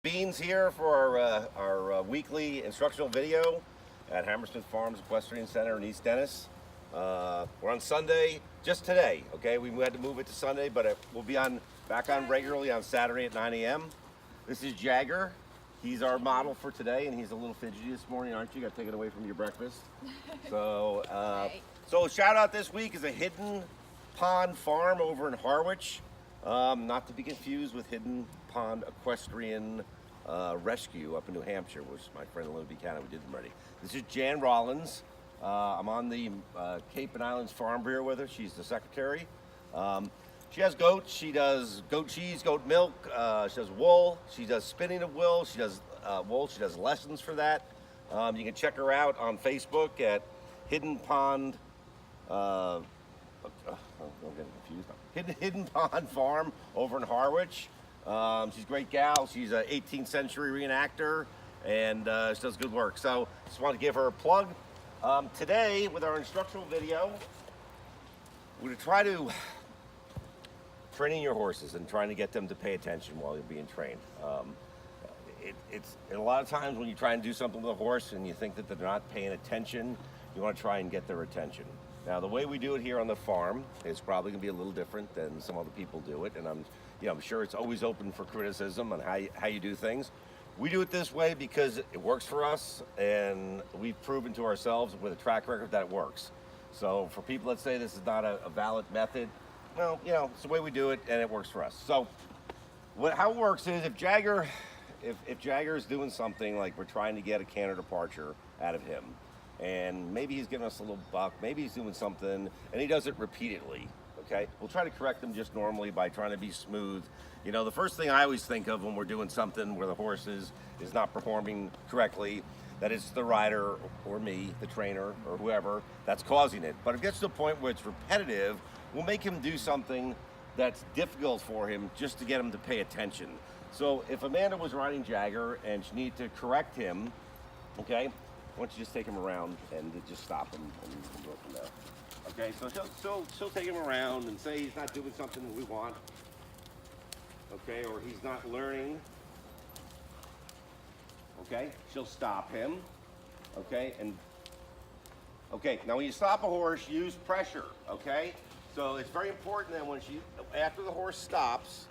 Beans here for our weekly instructional video at Hammersmith Farms Equestrian Center in East Dennis. We're on Sunday, just today, okay? We had to move it to Sunday, but we'll be back on regularly on Saturday at 9 a.m. This is Jagger. He's our model for today, and he's a little fidgety this morning, aren't you? Got taken away from your breakfast. So, so shout out this week is a Hidden Pond Farm over in Harwich. Not to be confused with Hidden Pond Equestrian Rescue up in New Hampshire, which my friend Olivia Buchanan, we did them ready. This is Jan Rollins. I'm on the Cape and Islands Farm Bureau with her. She's the secretary. She has goats. She does goat cheese, goat milk. She does wool. She does spinning of wool. She does wool. She does lessons for that. You can check her out on Facebook at Hidden Pond. I'm getting confused. Hidden Pond Farm over in Harwich. She's a great gal. She's an 18th century reenactor, and she does good work. So just want to give her a plug. Today, with our instructional video, we're going to try to training your horses and trying to get them to pay attention while you're being trained. It's a lot of times when you try and do something with a horse and you think that they're not paying attention, you want to try and get their attention. Now, the way we do it here on the farm is probably going to be a little different than some other people do it, and I'm sure it's always open for criticism on how you do things. We do it this way because it works for us, and we've proven to ourselves with a track record that it works. So for people that say this is not a valid method, well, it's the way we do it, and it works for us. So how it works is if Jagger is doing something like we're trying to get a canter departure out of him, and maybe he's giving us a little buck, maybe he's doing something, and he does it repeatedly, okay? We'll try to correct him just normally by trying to be smooth. The first thing I always think of when we're doing something where the horse is not performing correctly, that it's the rider or me, the trainer, or whoever that's causing it. But if it gets to a point where it's repetitive, we'll make him do something that's difficult for him just to get him to pay attention. So if Amanda was riding Jagger and she needed to correct him, okay, why don't you just take him around and just stop him and go from there. Okay, so she'll take him around and say he's not doing something that we want, okay, or he's not learning, okay, she'll stop him, okay, now when you stop a horse, use pressure, okay, so it's very important that after the horse stops,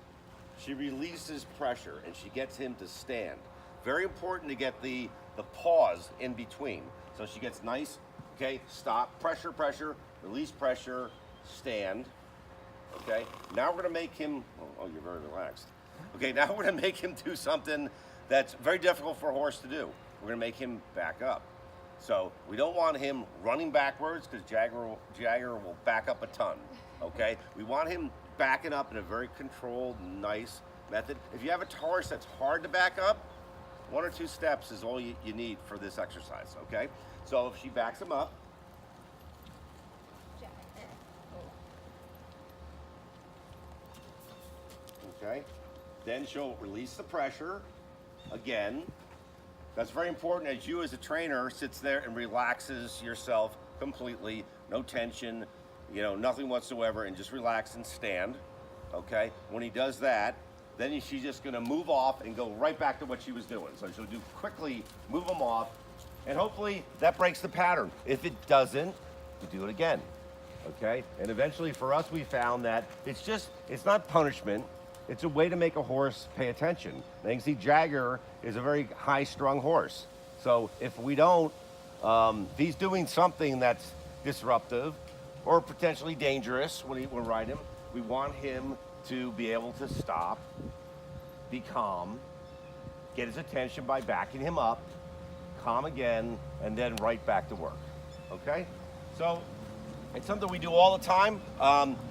she releases pressure and she gets him to stand. Very important to get the pause in between. So she gets nice, okay, stop, pressure, release pressure, stand, okay? Now we're gonna make him, oh, you're very relaxed. Okay, now we're gonna make him do something that's very difficult for a horse to do. We're gonna make him back up. So we don't want him running backwards because Jagger will back up a ton, okay? We want him backing up in a very controlled, nice method. If you have a horse that's hard to back up, 1 or 2 steps is all you need for this exercise, okay? So if she backs him up, okay, then she'll release the pressure again. That's very important as you as a trainer sits there and relaxes yourself completely, no tension, nothing whatsoever, and just relax and stand, okay? When he does that, then she's just gonna move off and go right back to what she was doing. So she'll quickly move them off, and hopefully that breaks the pattern. If it doesn't, we do it again, okay? And eventually for us, we found that it's not punishment, it's a way to make a horse pay attention. Now you can see Jagger is a very high-strung horse. So if we don't, if he's doing something that's disruptive or potentially dangerous when we're riding him, we want him to be able to stop, be calm, get his attention by backing him up, calm again, and then right back to work, okay? So it's something we do all the time.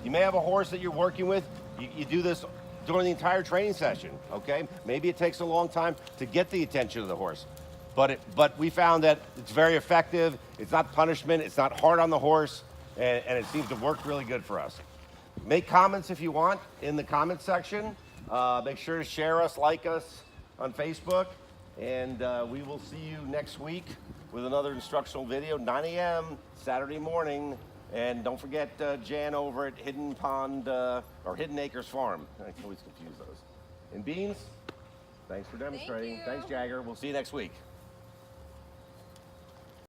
You may have a horse that you're working with. You do this during the entire training session, okay? Maybe it takes a long time to get the attention of the horse, but we found that it's very effective. It's not punishment. It's not hard on the horse, and it seems to work really good for us. Make comments if you want in the comment section. Make sure to share us, like us on Facebook, and we will see you next week with another instructional video, 9 a.m. Saturday morning. And don't forget Jan over at Hidden Pond or Hidden Acres Farm. I always confuse those. And Beans, Thanks for demonstrating. you. Thanks, Jagger. We'll see you next week.